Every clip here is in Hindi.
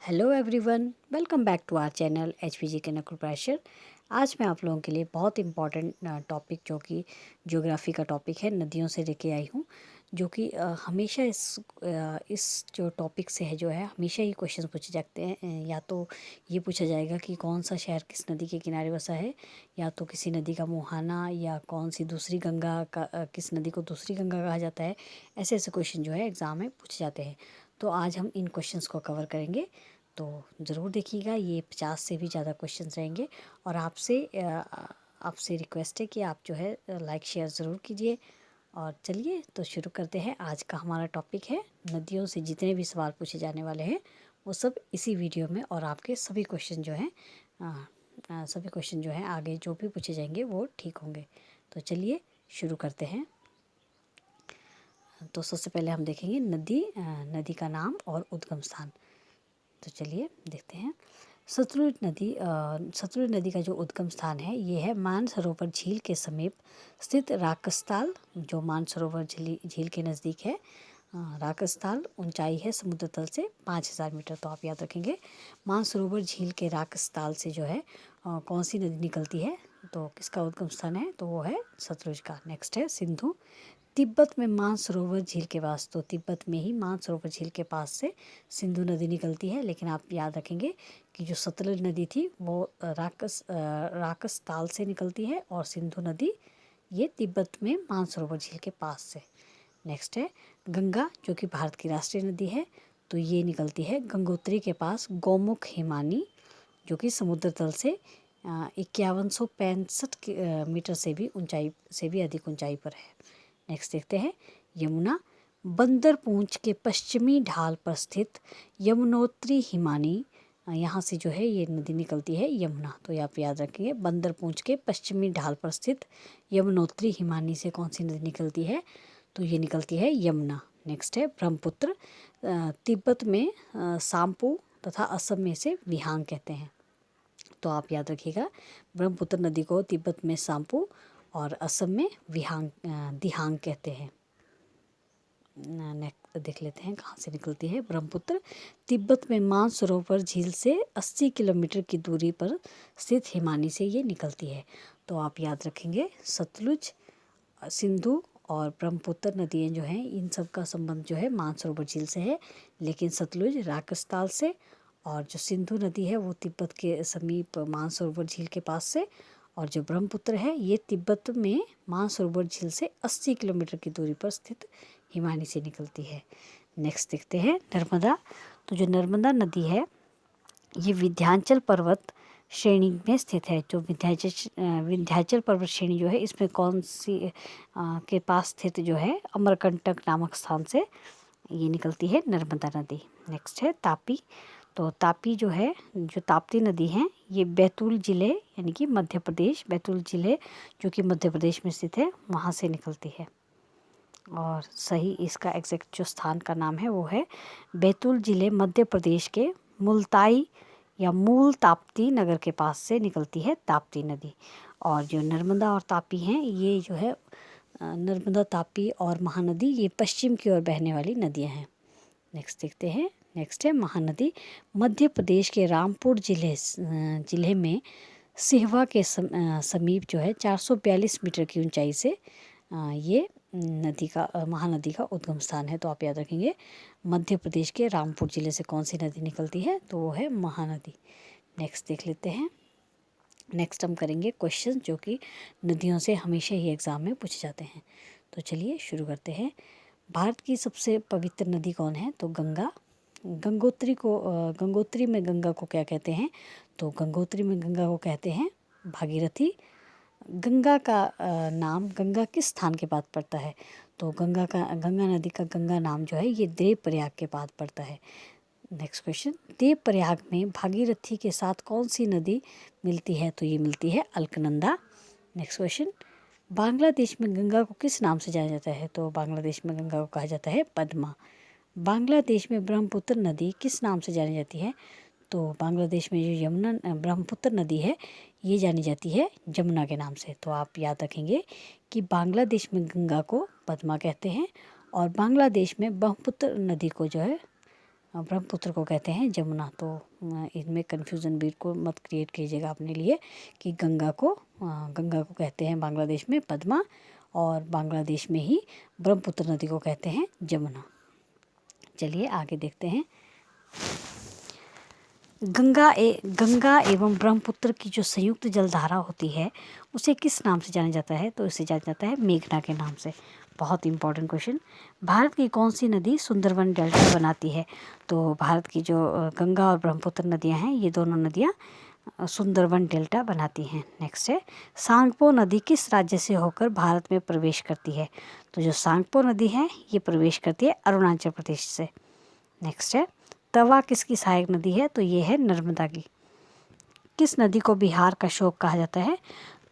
Hello everyone, welcome back to our channel HPG के नकुल प्रेशर। आज मैं आप लोगों के लिए बहुत इम्पॉर्टेंट टॉपिक जो कि ज्योग्राफी का टॉपिक है, नदियों से लेके आई हूँ। जो कि हमेशा इस जो टॉपिक से है जो है हमेशा ही क्वेश्चन पूछे जाते हैं। या तो ये पूछा जाएगा कि कौन सा शहर किस नदी के किनारे बसा है, या तो किसी नदी का मुहाना, या कौन सी दूसरी गंगा का किस नदी को दूसरी गंगा कहा जाता है। ऐसे ऐसे क्वेश्चन जो है एग्ज़ाम में पूछे जाते हैं। तो आज हम इन क्वेश्चंस को कवर करेंगे, तो ज़रूर देखिएगा। ये 50 से भी ज़्यादा क्वेश्चंस रहेंगे और आपसे रिक्वेस्ट है कि आप जो है लाइक शेयर ज़रूर कीजिए। और चलिए तो शुरू करते हैं। आज का हमारा टॉपिक है नदियों से जितने भी सवाल पूछे जाने वाले हैं वो सब इसी वीडियो में, और आपके सभी क्वेश्चन जो हैं आगे जो भी पूछे जाएंगे वो ठीक होंगे। तो चलिए शुरू करते हैं। तो सबसे पहले हम देखेंगे नदी का नाम और उद्गम स्थान। तो चलिए देखते हैं। सतलुज नदी का जो उद्गम स्थान है ये है मानसरोवर झील के समीप स्थित राकसताल, जो मानसरोवर झील के नज़दीक है। राकसताल ऊंचाई है समुद्र तल से 5000 मीटर। तो आप याद रखेंगे मानसरोवर झील के राकसताल से जो है कौन सी नदी निकलती है, तो किसका उद्गम स्थान है, तो वो है सतलुज का। नेक्स्ट है सिंधु। तिब्बत में मानसरोवर झील के पास, तो तिब्बत में ही मानसरोवर झील के पास से सिंधु नदी निकलती है। लेकिन आप याद रखेंगे कि जो सतलुज नदी थी वो राकस ताल से निकलती है, और सिंधु नदी ये तिब्बत में मानसरोवर झील के पास से। नेक्स्ट है गंगा, जो कि भारत की राष्ट्रीय नदी है। तो ये निकलती है गंगोत्री के पास गौमुख हिमानी, जो कि समुद्र तल से 5165 मीटर से भी अधिक ऊंचाई पर है। नेक्स्ट देखते हैं यमुना। बंदरपूंछ के पश्चिमी ढाल पर स्थित यमुनोत्री हिमानी, यहाँ से जो है ये नदी निकलती है यमुना। तो आप याद रखिए बंदरपूंछ के पश्चिमी ढाल पर स्थित यमुनोत्री हिमानी से कौन सी नदी निकलती है, तो ये निकलती है यमुना। नेक्स्ट है ब्रह्मपुत्र। तिब्बत में साम्पू तथा असम में इसे विहांग कहते हैं। तो आप याद रखिएगा ब्रह्मपुत्र नदी को तिब्बत में साम्पू और असम में दिहांग कहते हैं। नेक्स्ट देख लेते हैं कहाँ से निकलती है ब्रह्मपुत्र। तिब्बत में मानसरोवर झील से 80 किलोमीटर की दूरी पर स्थित हिमानी से ये निकलती है। तो आप याद रखेंगे सतलुज, सिंधु और ब्रह्मपुत्र नदियाँ जो हैं इन सब का संबंध जो है मानसरोवर झील से है। लेकिन सतलुज राकसताल से, और जो सिंधु नदी है वो तिब्बत के समीप मानसरोवर झील के पास से, और जो ब्रह्मपुत्र है ये तिब्बत में मानसरोवर झील से 80 किलोमीटर की दूरी पर स्थित हिमानी से निकलती है। नेक्स्ट देखते हैं नर्मदा। तो जो नर्मदा नदी है ये विंध्याचल पर्वत श्रेणी में स्थित है। जो विंध्याचल पर्वत श्रेणी जो है इसमें कौन सी के पास स्थित जो है अमरकंटक नामक स्थान से ये निकलती है नर्मदा नदी। नेक्स्ट है तापी। तो तापी जो है, जो ताप्ती नदी है ये बैतूल ज़िले यानी कि मध्य प्रदेश, बैतूल ज़िले जो कि मध्य प्रदेश में स्थित है वहाँ से निकलती है। और सही इसका एग्जैक्ट जो स्थान का नाम है वो है बैतूल ज़िले मध्य प्रदेश के मुल्ताई या मूल ताप्ती नगर के पास से निकलती है ताप्ती नदी। और जो नर्मदा और तापी हैं ये जो है नर्मदा, तापी और महानदी ये पश्चिम की ओर बहने वाली नदियां हैं। नेक्स्ट देखते हैं। नेक्स्ट है महानदी। मध्य प्रदेश के रामपुर ज़िले में सिहवा के समीप जो है 442 मीटर की ऊंचाई से ये महानदी का उद्गम स्थान है। तो आप याद रखेंगे मध्य प्रदेश के रामपुर ज़िले से कौन सी नदी निकलती है, तो वो है महानदी। नेक्स्ट देख लेते हैं। नेक्स्ट हम करेंगे क्वेश्चन जो कि नदियों से हमेशा ही एग्ज़ाम में पूछे जाते हैं। तो चलिए शुरू करते हैं। भारत की सबसे पवित्र नदी कौन है, तो गंगा। गंगोत्री में गंगा को क्या कहते हैं, तो गंगोत्री में गंगा को कहते हैं भागीरथी। गंगा का नाम गंगा किस स्थान के बाद पड़ता है, तो गंगा नदी का गंगा नाम जो है ये देवप्रयाग के बाद पड़ता है। Next question. देवप्रयाग में भागीरथी के साथ कौन सी नदी मिलती है, तो ये मिलती है अलकनंदा। Next question. बांग्लादेश में गंगा को किस नाम से जाना जाता है, तो बांग्लादेश में गंगा को कहा जाता है पद्मा। बांग्लादेश में ब्रह्मपुत्र नदी किस नाम से जानी जाती है, तो बांग्लादेश में जो ब्रह्मपुत्र नदी है ये जानी जाती है जमुना के नाम से। तो आप याद रखेंगे कि बांग्लादेश में गंगा को पद्मा कहते हैं, और बांग्लादेश में ब्रह्मपुत्र नदी को जो है ब्रह्मपुत्र को कहते हैं जमुना। तो इनमें कन्फ्यूज़न बिल्कुल मत क्रिएट कीजिएगा अपने लिए कि गंगा को कहते हैं बांग्लादेश में पद्मा, और बांग्लादेश में ही ब्रह्मपुत्र नदी को कहते हैं जमुना। चलिए आगे देखते हैं। गंगा एवं ब्रह्मपुत्र की जो संयुक्त जलधारा होती है उसे किस नाम से जाना जाता है? तो इसे जाना जाता है मेघना के नाम से। बहुत इंपॉर्टेंट क्वेश्चन। भारत की कौन सी नदी सुंदरवन डेल्टा बनाती है? तो भारत की जो गंगा और ब्रह्मपुत्र नदियां हैं, ये दोनों नदियां सुंदरवन डेल्टा बनाती हैं। नेक्स्ट है, सांगपो नदी किस राज्य से होकर भारत में प्रवेश करती है? तो जो सांगपो नदी है ये प्रवेश करती है अरुणाचल प्रदेश से। नेक्स्ट है, तवा किसकी सहायक नदी है? तो ये है नर्मदा की। किस नदी को बिहार का शोक कहा जाता है?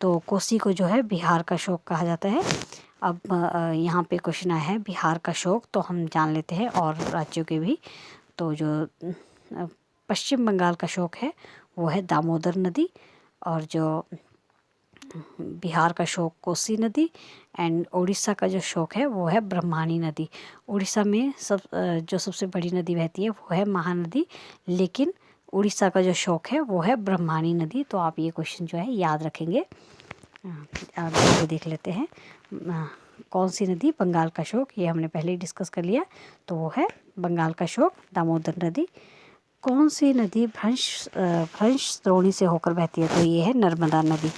तो कोसी को जो है बिहार का शोक कहा जाता है। अब यहाँ पे क्वेश्चन आया है बिहार का शोक, तो हम जान लेते हैं और राज्यों के भी। तो जो पश्चिम बंगाल का शोक है वो है दामोदर नदी, और जो बिहार का शोक कोसी नदी, एंड उड़ीसा का जो शोक है वो है ब्रह्मणी नदी। उड़ीसा में जो सबसे बड़ी नदी बहती है वो है महानदी, लेकिन उड़ीसा का जो शोक है वो है ब्रह्मणी नदी। तो आप ये क्वेश्चन जो है याद रखेंगे। आगे देख लेते हैं। कौन सी नदी बंगाल का शोक, ये हमने पहले ही डिस्कस कर लिया, तो वो है बंगाल का शोक दामोदर नदी। कौन सी नदी भ्रंश द्रोणी से होकर बहती है? तो ये है नर्मदा नदी।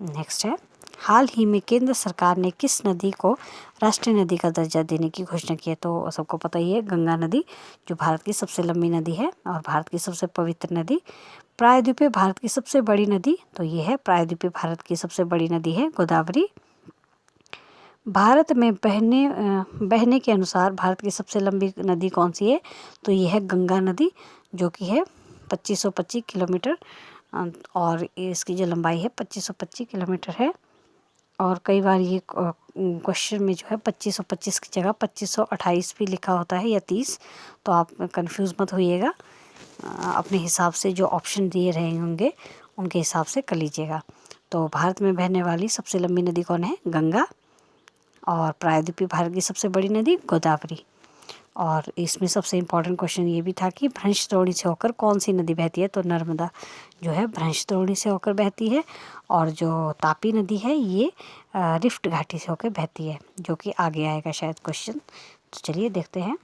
नेक्स्ट है, हाल ही में केंद्र सरकार ने किस नदी को राष्ट्रीय नदी का दर्जा देने की घोषणा की है? तो सबको पता ही है गंगा नदी, जो भारत की सबसे लंबी नदी है और भारत की सबसे पवित्र नदी। प्रायद्वीपीय भारत की सबसे बड़ी नदी, तो ये है प्रायद्वीपीय भारत की सबसे बड़ी नदी है गोदावरी। भारत में बहने के अनुसार भारत की सबसे लंबी नदी कौन सी है? तो ये है गंगा नदी, जो कि है 2525 किलोमीटर, और इसकी जो लंबाई है 2525 किलोमीटर है। और कई बार ये क्वेश्चन में जो है 2525 की जगह 2528 भी लिखा होता है या 30, तो आप कंफ्यूज मत होइएगा। अपने हिसाब से जो ऑप्शन दिए रहे होंगे उनके हिसाब से कर लीजिएगा। तो भारत में बहने वाली सबसे लंबी नदी कौन है? गंगा। और प्रायद्वीपीय भारत की सबसे बड़ी नदी गोदावरी। और इसमें सबसे इम्पॉर्टेंट क्वेश्चन ये भी था कि भ्रंश द्रोणी से होकर कौन सी नदी बहती है? तो नर्मदा जो है भ्रंश द्रोणी से होकर बहती है, और जो तापी नदी है ये रिफ्ट घाटी से होकर बहती है, जो कि आगे आएगा शायद क्वेश्चन। तो चलिए देखते हैं।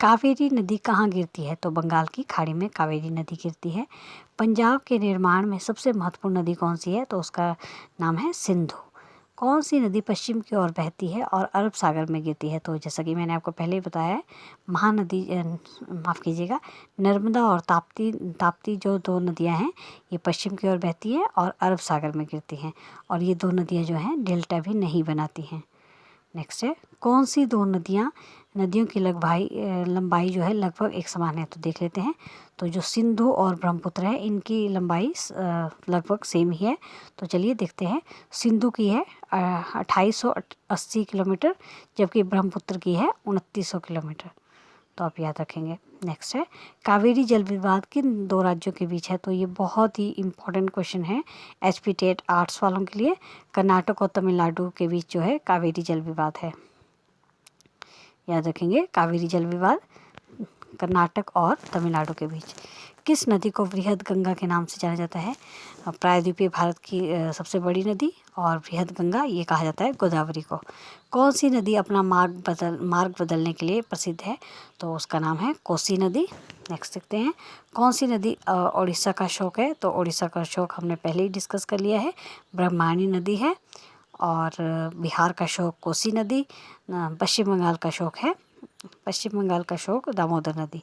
कावेरी नदी कहाँ गिरती है? तो बंगाल की खाड़ी में कावेरी नदी गिरती है। पंजाब के निर्माण में सबसे महत्वपूर्ण नदी कौन सी है? तो उसका नाम है सिंधु। कौन सी नदी पश्चिम की ओर बहती है और अरब सागर में गिरती है? तो जैसा कि मैंने आपको पहले ही बताया है, महानदी माफ़ कीजिएगा, नर्मदा और ताप्ती जो दो नदियां हैं ये पश्चिम की ओर बहती है और अरब सागर में गिरती हैं, और ये दो नदियां जो हैं डेल्टा भी नहीं बनाती हैं। नेक्स्ट है, कौन सी दो नदियों की लंबाई जो है लगभग एक समान है? तो देख लेते हैं। तो जो सिंधु और ब्रह्मपुत्र है इनकी लंबाई लगभग सेम ही है। तो चलिए देखते हैं। सिंधु की है 2880 किलोमीटर, जबकि ब्रह्मपुत्र की है 2900 किलोमीटर। तो आप याद रखेंगे। नेक्स्ट है, कावेरी जल विवाद किन दो राज्यों के बीच है? तो ये बहुत ही इम्पोर्टेंट क्वेश्चन है HP टेट आर्ट्स वालों के लिए। कर्नाटक और तमिलनाडु के बीच जो है कावेरी जल विवाद है, याद रखेंगे। कावेरी जल विवाद कर्नाटक और तमिलनाडु के बीच। किस नदी को बृहद गंगा के नाम से जाना जाता है? प्रायद्वीपीय भारत की सबसे बड़ी नदी, और बृहद गंगा ये कहा जाता है गोदावरी को। कौन सी नदी अपना मार्ग बदलने के लिए प्रसिद्ध है? तो उसका नाम है कोसी नदी। नेक्स्ट देखते हैं। कौन सी नदी उड़ीसा का शोक है? तो उड़ीसा का शोक हमने पहले ही डिस्कस कर लिया है, ब्रह्मणी नदी है। और बिहार का शोक कोसी नदी। पश्चिम बंगाल का शोक दामोदर नदी।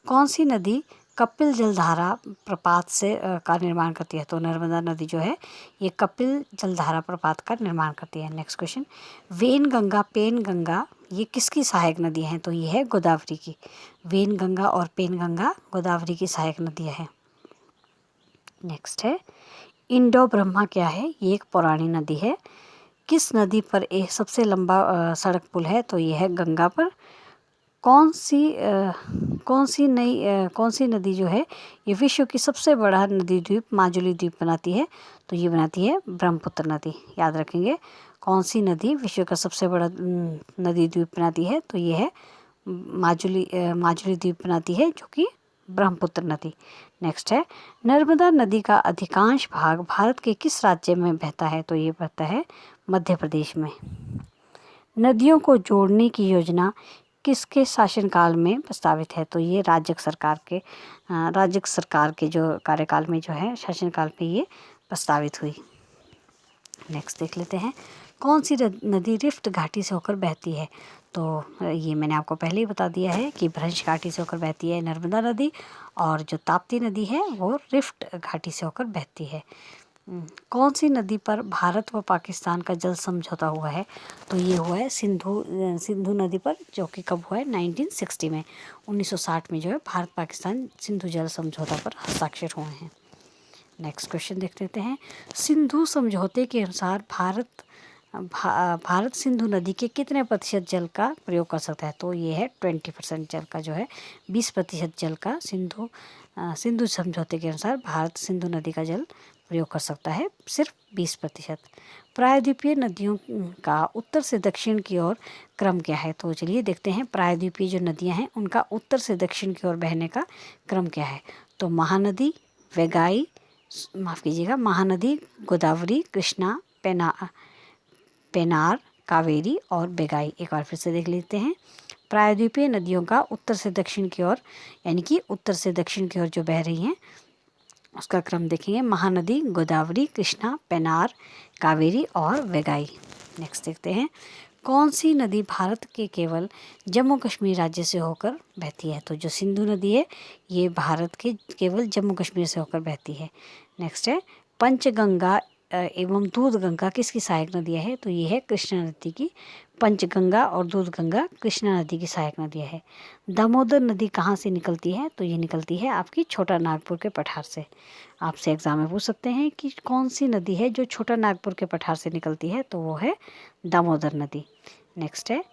कौन सी नदी कपिल जलधारा प्रपात से का निर्माण करती है? तो नर्मदा नदी जो है ये कपिल जलधारा प्रपात का निर्माण करती है। Next question, Wainganga Penganga ये किसकी सहायक नदी हैं? तो ये है गोदावरी की। वेन गंगा और पेन गंगा गोदावरी की सहायक नदियाँ हैं। नेक्स्ट है, इंडो ब्रह्मा क्या है? ये एक पुरानी नदी है। किस नदी पर एक सबसे लंबा सड़क पुल है? तो ये है गंगा पर। कौन सी नदी जो है ये विश्व की सबसे बड़ा नदी द्वीप माजुली द्वीप बनाती है? तो ये बनाती है ब्रह्मपुत्र नदी, याद रखेंगे। कौन सी नदी विश्व का सबसे बड़ा नदी द्वीप बनाती है? तो ये है माजुली द्वीप बनाती है, जो कि ब्रह्मपुत्र नदी। नेक्स्ट है, नर्मदा नदी का अधिकांश भाग भारत के किस राज्य में बहता है? तो ये बहता है मध्य प्रदेश में। नदियों को जोड़ने की योजना किसके शासनकाल में प्रस्तावित है? तो ये राज्य सरकार के जो कार्यकाल में जो है, शासनकाल में ये प्रस्तावित हुई। नेक्स्ट देख लेते हैं, कौन सी नदी रिफ्ट घाटी से होकर बहती है? तो ये मैंने आपको पहले ही बता दिया है कि भ्रंश घाटी से होकर बहती है नर्मदा नदी, और जो ताप्ती नदी है वो रिफ्ट घाटी से होकर बहती है। कौन सी नदी पर भारत व पाकिस्तान का जल समझौता हुआ है? तो ये हुआ है सिंधु नदी पर, जो कि कब हुआ है? 1960 में, 1960 में जो है भारत पाकिस्तान सिंधु जल समझौता पर हस्ताक्षर हुए हैं। नेक्स्ट क्वेश्चन देख लेते हैं, सिंधु समझौते के अनुसार भारत सिंधु नदी के कितने प्रतिशत जल का प्रयोग कर सकता है? तो ये है 20% जल का जो है, 20% जल का सिंधु समझौते के अनुसार भारत सिंधु नदी का जल प्रयोग कर सकता है, सिर्फ 20%। प्रायद्वीपीय नदियों का उत्तर से दक्षिण की ओर क्रम क्या है? तो चलिए देखते हैं, प्रायद्वीपीय जो नदियां हैं उनका उत्तर से दक्षिण की ओर बहने का क्रम क्या है? तो महानदी, महानदी, गोदावरी, कृष्णा, पेनार, कावेरी और बेगाई। एक बार फिर से देख लेते हैं, प्रायद्वीपीय नदियों का उत्तर से दक्षिण की ओर, यानी कि उत्तर से दक्षिण की ओर जो बह रही हैं, उसका क्रम देखेंगे, महानदी, गोदावरी, कृष्णा, पेनार, कावेरी और वेगाई। नेक्स्ट देखते हैं, कौन सी नदी भारत के केवल जम्मू कश्मीर राज्य से होकर बहती है? तो जो सिंधु नदी है ये भारत के केवल जम्मू कश्मीर से होकर बहती है। नेक्स्ट है, पंचगंगा एवं दूधगंगा किसकी सहायक नदियाँ है? तो ये है कृष्णा नदी की। पंचगंगा और दूधगंगा कृष्णा नदी की सहायक नदियाँ है। दामोदर नदी कहाँ से निकलती है? तो ये निकलती है आपकी छोटा नागपुर के पठार से। आपसे एग्जाम में पूछ सकते हैं कि कौन सी नदी है जो छोटा नागपुर के पठार से निकलती है? तो वो है दामोदर नदी। नेक्स्ट है,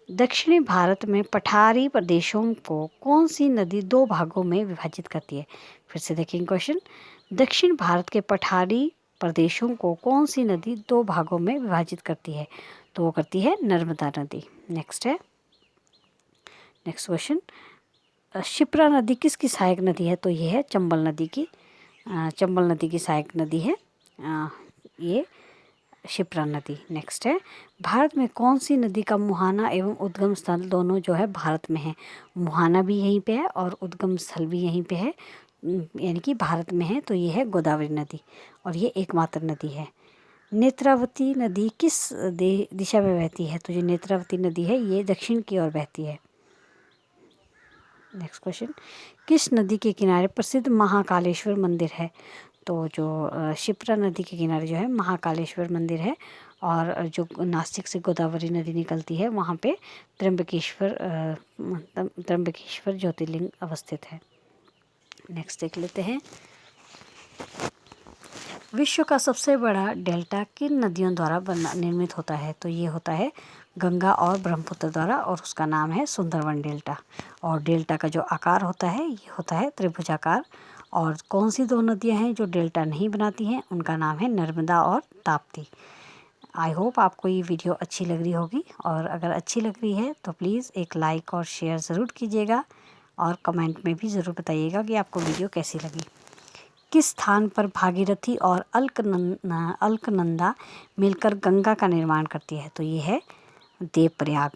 दक्षिणी भारत में पठारी प्रदेशों को कौन सी नदी 2 भागों में विभाजित करती है? फिर से देखेंगे क्वेश्चन, दक्षिण भारत के पठारी प्रदेशों को कौन सी नदी 2 भागों में विभाजित करती है? तो वो करती है नर्मदा नदी। नेक्स्ट क्वेश्चन, शिप्रा नदी किसकी सहायक नदी है? तो ये है चंबल नदी की सहायक नदी है ये शिप्रा नदी। नेक्स्ट है, भारत में कौन सी नदी का मुहाना एवं उद्गम स्थल दोनों जो है भारत में है? मुहाना भी यहीं पे है और उद्गम स्थल भी यहीं पे है, यानी कि भारत में है। तो ये है गोदावरी नदी, और ये एकमात्र नदी है। नेत्रावती नदी किस दिशा में बहती है? तो जो नेत्रावती नदी है ये दक्षिण की ओर बहती है। नेक्स्ट क्वेश्चन, किस नदी के किनारे प्रसिद्ध महाकालेश्वर मंदिर है? तो जो शिप्रा नदी के किनारे जो है महाकालेश्वर मंदिर है, और जो नासिक से गोदावरी नदी निकलती है वहाँ पे त्र्यंबकेश्वर ज्योतिर्लिंग अवस्थित है। नेक्स्ट देख लेते हैं, विश्व का सबसे बड़ा डेल्टा किन नदियों द्वारा निर्मित होता है? तो ये होता है गंगा और ब्रह्मपुत्र द्वारा, और उसका नाम है सुंदरवन डेल्टा। और डेल्टा का जो आकार होता है ये होता है त्रिभुजाकार। और कौन सी 2 नदियां हैं जो डेल्टा नहीं बनाती हैं? उनका नाम है नर्मदा और ताप्ती। आई होप आपको ये वीडियो अच्छी लग रही होगी, और अगर अच्छी लग रही है तो प्लीज़ एक लाइक और शेयर ज़रूर कीजिएगा, और कमेंट में भी ज़रूर बताइएगा कि आपको वीडियो कैसी लगी। किस स्थान पर भागीरथी और अलकनंदा मिलकर गंगा का निर्माण करती है? तो ये है देवप्रयाग।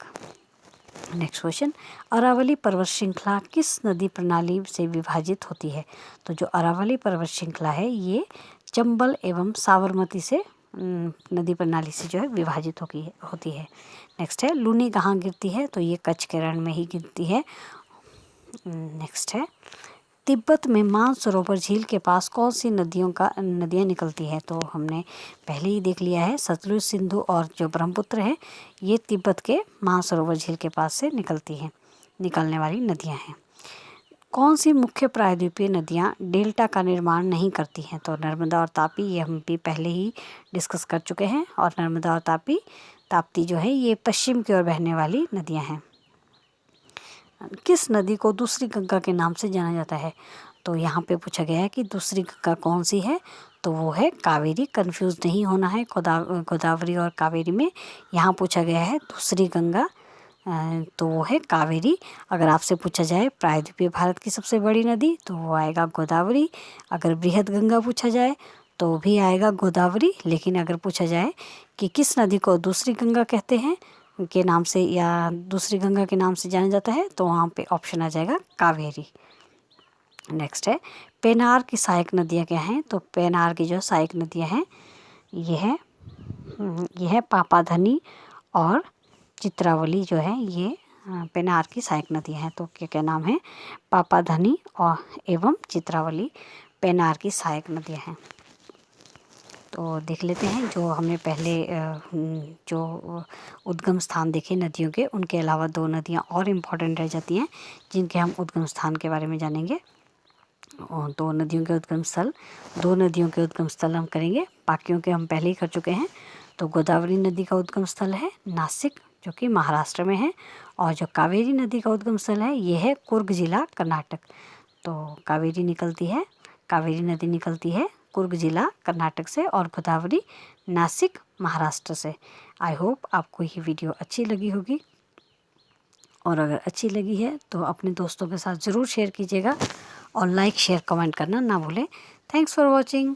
नेक्स्ट क्वेश्चन, अरावली पर्वत श्रृंखला किस नदी प्रणाली से विभाजित होती है? तो जो अरावली पर्वत श्रृंखला है ये चंबल एवं साबरमती से नदी प्रणाली से जो है विभाजित होती है। नेक्स्ट है, लूनी कहाँ गिरती है? तो ये कच्छ के रण में ही गिरती है। नेक्स्ट है, तिब्बत में मानसरोवर झील के पास कौन सी नदियाँ निकलती है? तो हमने पहले ही देख लिया है, सतलुज, सिंधु और जो ब्रह्मपुत्र है ये तिब्बत के मानसरोवर झील के पास से निकलने वाली नदियाँ हैं। कौन सी मुख्य प्रायद्वीपीय नदियाँ डेल्टा का निर्माण नहीं करती हैं? तो नर्मदा और तापी, ये हम भी पहले ही डिस्कस कर चुके हैं, और नर्मदा और ताप्ती जो है ये पश्चिम की ओर बहने वाली नदियाँ हैं। किस नदी को दूसरी गंगा के नाम से जाना जाता है? तो यहाँ पे पूछा गया है कि दूसरी गंगा कौन सी है, तो वो है कावेरी। कंफ्यूज नहीं होना है गोदावरी और कावेरी में। यहाँ पूछा गया है दूसरी गंगा, तो वो है कावेरी। अगर आपसे पूछा जाए प्रायद्वीपीय भारत की सबसे बड़ी नदी, तो वो आएगा गोदावरी। अगर बृहद गंगा पूछा जाए तो भी आएगा गोदावरी। लेकिन अगर पूछा जाए कि किस नदी को दूसरी गंगा कहते हैं के नाम से या दूसरी गंगा के नाम से जाना जाता है, तो वहाँ पे ऑप्शन आ जाएगा कावेरी। नेक्स्ट है पेनार की सहायक नदियाँ क्या हैं, तो पेनार की जो सहायक नदियाँ हैं ये है पापाधनी और चित्रावली जो है, ये पेनार की सहायक नदियाँ हैं। तो क्या क्या नाम है, पापाधनी और एवं चित्रावली पेनार की सहायक नदियाँ हैं। तो देख लेते हैं जो हमने पहले जो उद्गम स्थान देखे नदियों के, उनके अलावा दो नदियाँ और इम्पॉर्टेंट रह जाती हैं जिनके हम उद्गम स्थान के बारे में जानेंगे। और दो नदियों के उद्गम स्थल हम करेंगे, बाकियों के हम पहले ही कर चुके हैं। तो गोदावरी नदी का उद्गम स्थल है नासिक, जो कि महाराष्ट्र में है। और जो कावेरी नदी का उद्गम स्थल है ये है कुर्ग जिला कर्नाटक। तो कावेरी नदी निकलती है कुर्ग जिला कर्नाटक से और गोदावरी नासिक महाराष्ट्र से। आई होप आपको ये वीडियो अच्छी लगी होगी, और अगर अच्छी लगी है तो अपने दोस्तों के साथ ज़रूर शेयर कीजिएगा और लाइक शेयर कमेंट करना ना भूलें। Thanks for watching.